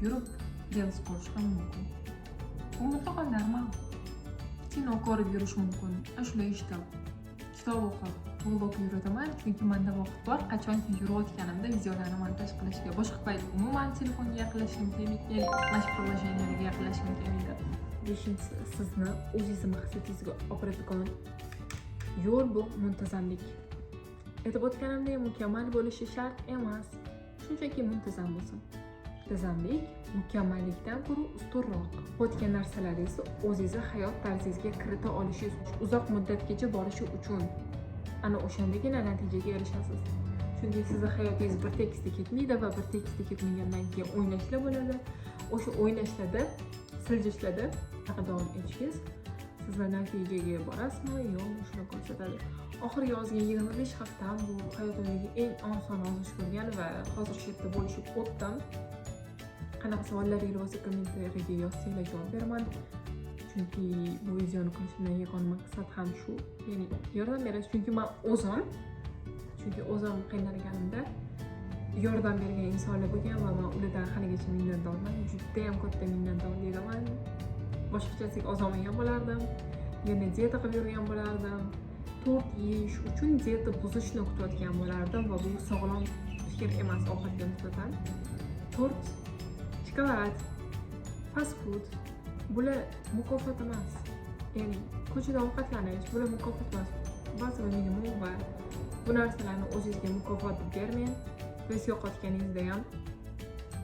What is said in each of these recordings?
yurib reels ko'rish ham mumkin. Bu mutlaqo normal. Kino ko'rib yurish mumkin. Ashula eshitib, kitob o'qib, vlog yuritaman, chunki menda vaqt bor. Qachonki yurayotganimda videolarni montaj qilishga, boshqa payt umuman telefonga yaqinlashim kelmaydi, ya'ni mashg'ulotlarga yaqinlashim kelmaydi. Beshinchisi, sizni o'zingizni maqsadingizga olib boradigan yo'l bu muntazamlik. Aytib o'tganimdek, mukammal bo'lishi shart emas, shunchaki muntazam bo'lsin. Muntazamlik mukammallikdan ko'ra ustunroq. O'tgan narsalaringizni o'zingizning hayot tarzingizga kirita olishingiz, uzoq muddatgacha borishi uchun ana o'shandagina natijaga erishasiz. Chunki sizning hayotingiz bir tekisda ketmaydi va bir tekisda ketmagandan keyin o'ynashlar bo'ladi. O'sha o'ynashlarda, siljishlarda davom etishingiz sizlar natijaga borasizmi, yo'qmi shuni ko'rsatadi. Oxirgi yozgi 25 haftam bu hayotimdagi eng oson ozish bo'lgan va hozir shu yerda bo'lishib o'tdim. Qanaqa savollaringiz bo'lsa kommentariyaga yozsanglar javob beraman. Chunki bu videoni qilishimdan yagona maqsad ham shu, ya'ni yordam berish. Chunki o'zim qiynalganimda yordam bergan insonlar bo'lgan va men ulardan haligacha minnatdorman. Juda ham katta minnatdorligim. Boshqachasiga ozolmagan bo'lardim. Yana dieta qilib yurgan bo'lardim. Tort yeyish uchun dieta buzishni kutayotgan bo'lardim va bu sog'lom fikr emas ovqatga nisbatan. Tort, shokolad, fast food bular mukofot emas. Ya'ni ko'chada ovqatlanish bular mukofot emas. Ba'zida minimum va bu narsalarni o'zingizga mukofot deb bermang. Vez yo'qotganingizda ham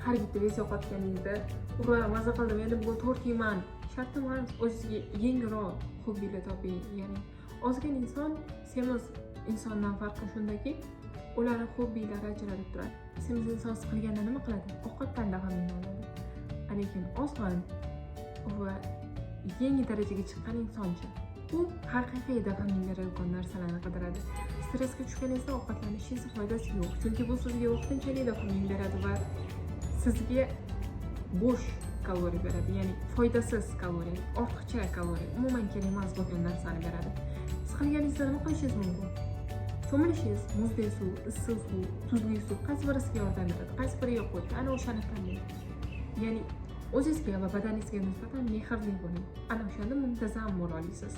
har bitta vez yo'qotganingizda ura maza qildim, endi bugun tort yeyman. Shart emas, o'zingizga yengilroq hobbilar toping. Ya'ni ozgina inson semiz insondan farqi shundaki, ularning hobbilari ajralib turadi. Semiz inson siqilganda nima qiladi? Ovqatdan dag'amini oladi. Lekin ozg'in va yangi darajaga chiqqan insonchi u haqiqiy dag'amni beradigan narsalarni qidiradi. Stressga tushganingizda ovqatlanishingiz foydasi yo'q, chunki bu sizga vaqtinchalik dopamin beradi va sizga bo'sh kaloriya beradi, ya'ni foydasiz kaloriya, ortiqcha kaloriya, umuman kerak emas bo'lgan narsani beradi. Siqilganingizda nima qilishingiz mumkin? Cho'milishingiz, muzli suv, issiq suv, tuzli suv, qaysi birisiga yordam beradi, qaysi biriga qo'ydi, ana o'shani tanlang. Ya'ni o'zingizga va badaningizga nisbatan mehrli bo'ling. Ana o'shanda muntazam bo'la olasiz.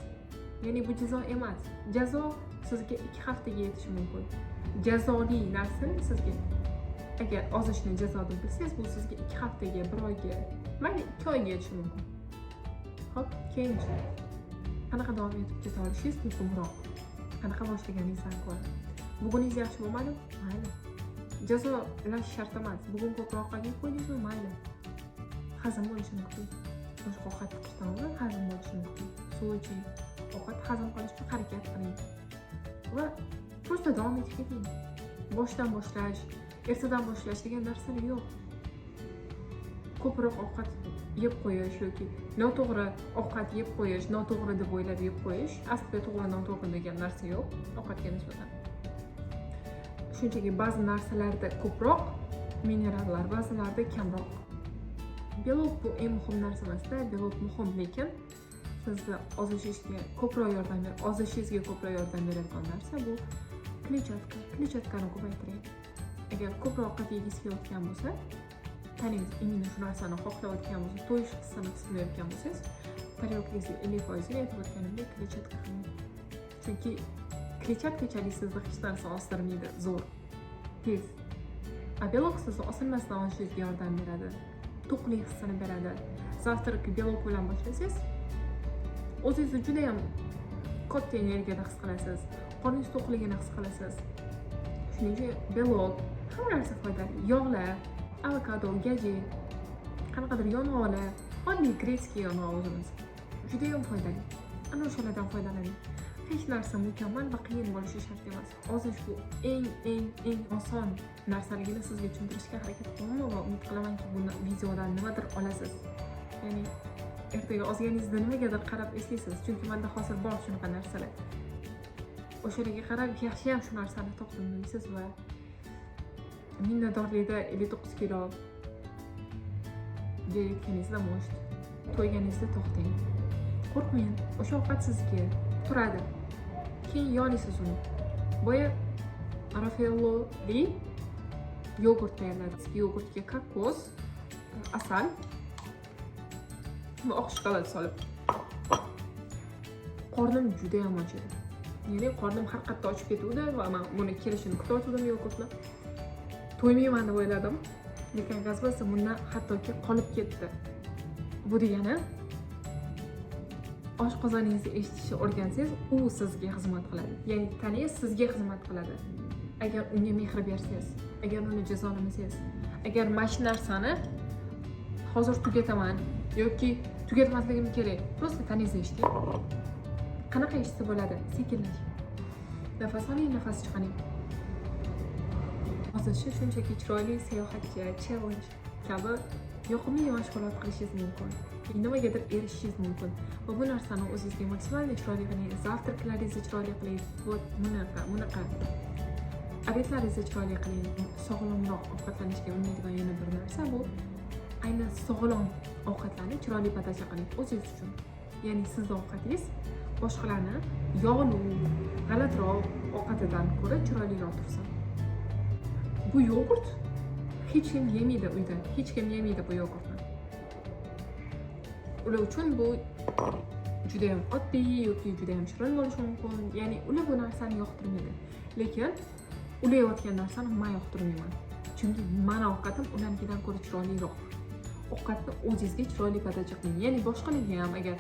Ya'ni bu jazo emas. Jazo sizga 2 haftaga yetishi mumkin. Jazoli narsani sizga agar ozishni jazo deb bilsangiz, bu sizga 2 haftaga, 1 oyga, mayli 2 oyga yetishi mumkin. Xo'p, keyinchi qanaqa davom etib keta olishingiz muhimroq. Qanaqa boshlaganingizdan ko'ra. Buguningiz yaxshi bo'lmadi? Mayli. Jazolash shart emas. Bugun ko'proq ovqat qo'ydingizmi? Mayli. Hazm bo'lishini kuting. Boshqa ovqat qilishdan oldin hazm bo'lishini kuting. Suv iching. Ovqat hazm qilish uchun harakat qiling. Va просто davom etib keting. Boshdan boshlash, ertadan boshlash degan narsalar yo'q. Ko'proq ovqat yeb qo'yish yoki noto'g'ri ovqat yeb qo'yish, noto'g'ri deb o'ylab yeb qo'yish, aslida to'g'ri noto'g'ri degan narsa yo'q ovqatga nisbatan. Shunchaki ba'zi narsalarda ko'proq minerallar, ba'zilarda kamroq. Belok bu eng muhim narsa emas-da, belok muhim, lekin sizni ozishingizga ko'proq yordam beradigan narsa bu kletchatka. Kletchatkani ko'paytiring. Agar ko'proq ovqat yegingiz kelayotgan bo'lsa, taningiz imini shu narsani xohlayotgan bo'lsa, to'yish hissini his qilayotgan bo'lsangiz, taryoqingizga 50% aytib o'tganimdek kletchatka qiling. Chunki kletchatkachalik sizni hech narsa ostirmaydi, zo'r, tez. Belok sizni osilmasdan olishingizga yordam beradi. To'qlik hissini beradi. Zavtrak belok bilan boshlasangiz, o'zingizni juda ham katta energiyada his qilasiz. Qorningiz to'qligini his qilasiz. Shuning uchun belok hamma narsa foydali. Yog'lar, avokado, gaji, qanaqadir yong'oqlar, oddiy greskiy yong'oq o'zimiz. Juda ham foydali. Ana o'shalardan foydalaning. Hech narsa mukammal va qiyin bo'lishi shart emas. Ozish bu eng oson narsaligini sizga tushuntirishga harakat qilaman va umid qilamanki bu videodan nimadir olasiz. Ya'ni ertaga ozganingizda nimagadir qarab eslaysiz, chunki menda hozir bor shunaqa narsalar. O'shalarga qarab yaxshi ham shu narsani topdim deysiz va minnatdorlikda 59 kilo yetganingizda musht, to'yganingizda to'xtang. Qo'rqmang, o'sha ovqat sizga turadi. Keyin yonisiz uni. Boya Raffaello'li yogurt tayyorladik. Yogurtga kokos, asal va oq shokolad solib. Qornim juda ham och edi. Ya'ni qornim har qatda ochib ketuvdi va men buni kelishini kutayotgandim yogurtni. To'ymayman deb o'yladim. Lekin gaz bo'lsa bundan hattoki qolib ketdi. Bu degani oshqozoningizni eshitishni o'rgansangiz, u sizga xizmat qiladi. Ya'ni tanangiz sizga xizmat qiladi. Agar unga mehr bersangiz, agar uni jazolamasangiz, agar mana shu narsani hozir tugataman yoki tugatmasligim kerak, prosta tanangizni eshiting. Qanaqa eshitsa bo'ladi? Sekinlashing. Nafas oling, nafas chiqaring. Hozircha shunchaki chiroyli sayohatga, challenge kabi yoqimli mashg'ulot qilishingiz mumkin. Nimagadir erishishingiz mumkin. Va bu narsani o'zingizga maksimal chiroyli qiling. Zavtraklaringizni chiroyli qiling. Bunaqa. Obedlaringizni chiroyli qiling. Sog'lomroq ovqatlanishga undaydigan yana bir narsa bu aynan sog'lom ovqatlarni chiroyli patacha qiling o'zingiz uchun. Ya'ni sizning ovqatingiz boshqalarni yog'li, g'alatiroq ovqatidan ko'ra chiroyliroq tursin. Bu yogurt hech kim yemaydi uyda. Hech kim yemaydi bu yogurtni. Ular uchun bu juda ham oddiy yoki juda ham shirin bo'lishi mumkin. Ya'ni ular bu narsani yoqtirmaydi. Lekin ulayotgan narsani men yoqtirmayman. Chunki meni ovqatim ularnikidan ko'ra chiroyliroq. Ovqatni o'zingizga chiroyli patacha qiling. Ya'ni boshqalarga ham agar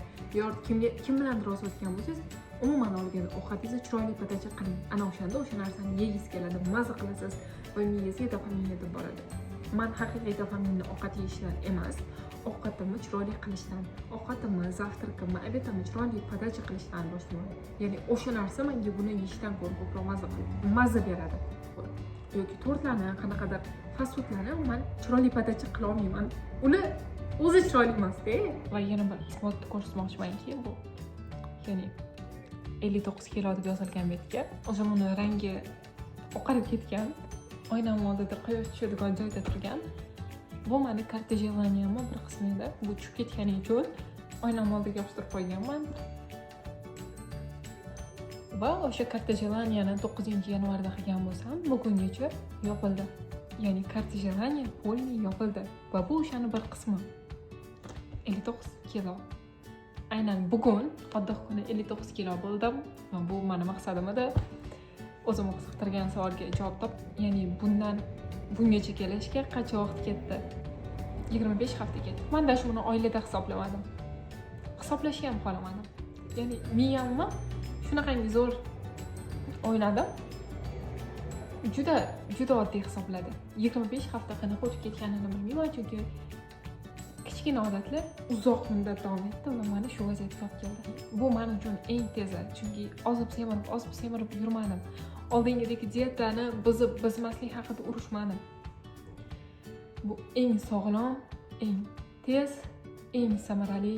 kim bilandir o'tgan bo'lsangiz, umuman olganda ovqatingizni chiroyli patacha qiling. Ana o'shanda o'sha narsani yegingiz keladi, maza qilasiz va miyangizga dopamin yetib boradi. Men haqiqiy dopaminni ovqat yeyishdan emas, ovqatimni chiroyli qilishdan, ovqatimni, zavtrakimni, obetimni chiroyli patacha qilishdan boshlayman. Ya'ni o'sha narsa menga buni yeyishdan ko'ra ko'proq maza beradi. Yoki tortlarni, qanaqadir fast foodlarni men chiroyli patacha qila olmayman. Uni o'zi chiroyli emas-da. Va yana bir isbotni ko'rsatmoqchimanki, bu ya'ni 59 kilo deb yozilgan betga, o'sha uni rangi oqarib ketgan, oynam oldida quyosh tushadigan joyda turgan. Bu meni kartejelaniyaning bir qismi edi. Bu tushib ketgani uchun oynam oldiga yopishtirib qo'yganman. Va o'sha kartejelaniyani 9-yanvarda qilgan bo'lsam, bugungacha yopildi. Ya'ni kartejelaniya polniy yopildi va bu o'shaning bir qismi. 59 kilo. Aynan bugun oddiy kuni 59 kilo bo'ldim va bu meni maqsadim edi. O'zim qiziqtirgan savolga javob topib, ya'ni bungacha kelishga qancha vaqt ketdi? 25 hafta ketdi. Men shuni oilada hisoblamadim. Hisoblashni ham xohlamadim. Ya'ni miyamni shunaqangi zo'r o'ynadim. Juda oddiy hisobladi. 25 hafta qanaqa o'tib ketganini bilmayman, chunki kichkina odatlar uzoq muddat davom etdi va meni shu vaziyatga olib keldi. Bu men uchun eng tezi, chunki ozib semirib yurmadim. Oldingidagi dietani buzmaslik haqida urushmadim. Bu eng sog'lom, eng tez, eng samarali,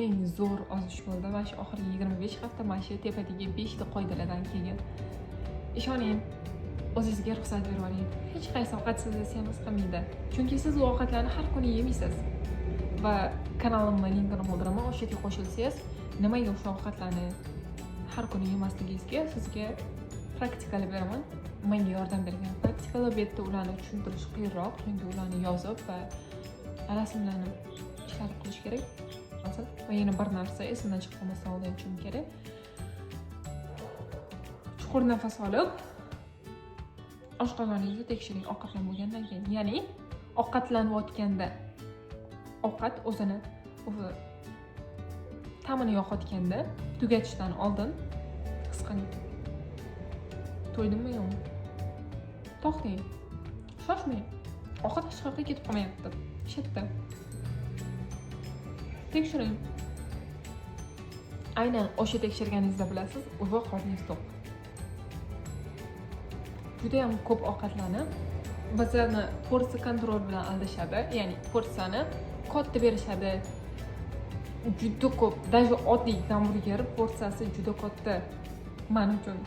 eng zo'r ozish bo'ldi va shu oxirgi 25 hafta mana shu tepadagi 5 ta qoidalardan keyin ishoning, o'zingizga ruxsat berib oling. Hech qaysi ovqat sizni semiz qilmaydi. Chunki siz u ovqatlarni har kuni yemaysiz. Va kanalimning linkini qo'ldiraman, o'sha yerga qo'shilsangiz, nimaga o'sha ovqatlarni har kuni yemasligingizga sizga praktikalar beraman. Menga yordam bergan praktikalar bu yerda ularni tushuntirish qiyinroq, chunki ularni yozib va rasmlarni ishlab qilish kerak. Va yana bir narsa esimdan chiqarmasdan o'ylashim kerak. Chuqur nafas olib, oshqozoningizni tekshiring ovqatlanib bo'lgandan keyin. Ya'ni ovqatlanayotganda ovqat o'zini ta'mini yo'qotganda tugatishdan oldin his qiling. To'ydimmi yo'qmi? To'xtang. Shoshmang. Ovqat hech qayerga ketib qolmayapti. Shetda. Tekshiring. Aynan o'sha tekshirganingizda bilasiz, uzoq qorningiz to'q. Juda ham ko'p ovqatlarni bizlarni porsiya kontrol bilan aldashadi. Ya'ni porsiyani katta berishadi. Juda ko'p, даже oddiy gamburger porsiyasi juda katta. Men uchun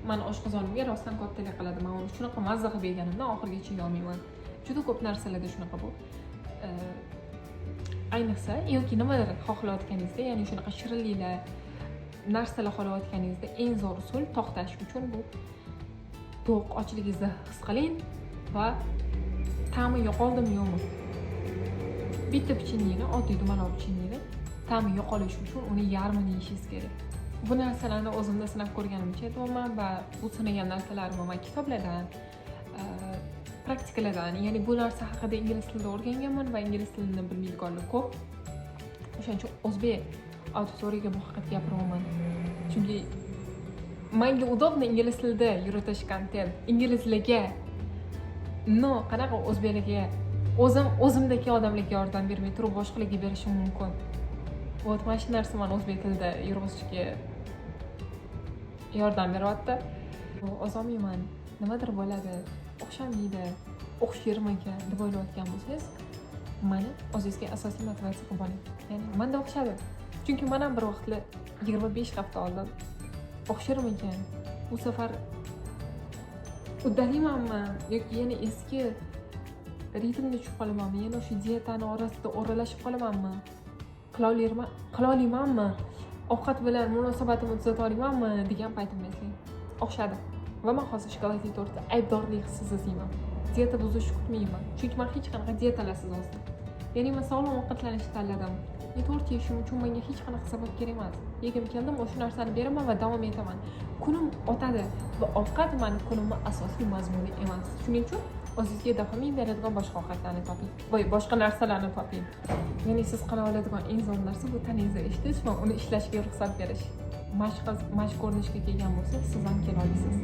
men oshqozonimga rostdan kattalik qiladi. Men uni shunaqa mazza qilib yeganimdan oxirigacha yeyolmayman. Juda ko'p narsalarda shunaqa bu. Ayniqsa yoki nimadir xohlayotganingizda, ya'ni shunaqa shirinliklar, narsalar xohlayotganingizda eng zo'r usul to'xtash uchun bu to'q ochligingizni his qiling va ta'mi yo'qoldimi yo'qmi? bitta pecheniyeni, oddiy dumaloq pecheniyeni ta'mi yo'qolishi uchun uni yarmini yeyishingiz kerak. Bu narsalarni o'zimda sinab ko'rganimcha aytyapman va bu sinagan narsalarimni men kitoblardan, praktikalardan, ya'ni bu narsa haqida ingliz tilida o'rganganman va ingliz tilini bilmaydiganlar ko'p. O'shaning uchun o'zbek auditoriyaga bu haqida gapiryapman. Chunki menga удобно ingliz tilida yuritish kontent, inglizlarga qanaqa o'zbeklarga o'zimdagi odamlarga yordam bermay turib boshqalarga berishim mumkin. Вот mana shu narsa meni o'zbek tilida yurg'izishga yordam beryapti. O'zimman nimadir bo'ladi, o'xshamaydi, o'xshirmagan deb o'ylayotgan bo'lsangiz, meni o'zingizga asosiy motivatsiya qilib oling. Ya'ni menda o'xshadi. Chunki men ham bir vaqtlar 25 hafta oldin o'xshirmagan. Bu safar uddalimanmi yoki yana eski ritmga tushib qolamanmi, yana o'sha dietani orasida o'ralashib qolamanmi, qila olamanmi, ovqat bilan munosabatimni tuzata olamanmi degan paytim eslang. O'xshadi. Va men hozir shokoladli tortda aybdorlik hissini sezmayman. Dieta buzishni kutmayman. Chunki men hech qanaqa dietalarsiz o'sdim. Ya'ni men sog'lom ovqatlanishni tanladim. To'rt yeyishim uchun menga hech qanaqa sabab kerak emas. Yegim keldim, o'sha narsani beraman va davom etaman. Kunim o'tadi va ovqat meni kunimning asosiy mazmuni emas. Shuning uchun o'zingizga dopamin beradigan boshqa ovqatlarni toping. Boshqa narsalarni toping. Ya'ni siz qila oladigan eng zo'r narsa bu tanangizni eshitish va uni ishlashga ruxsat berish. Mashq ko'rinishga kelgan bo'lsa, siz ham kela olasiz.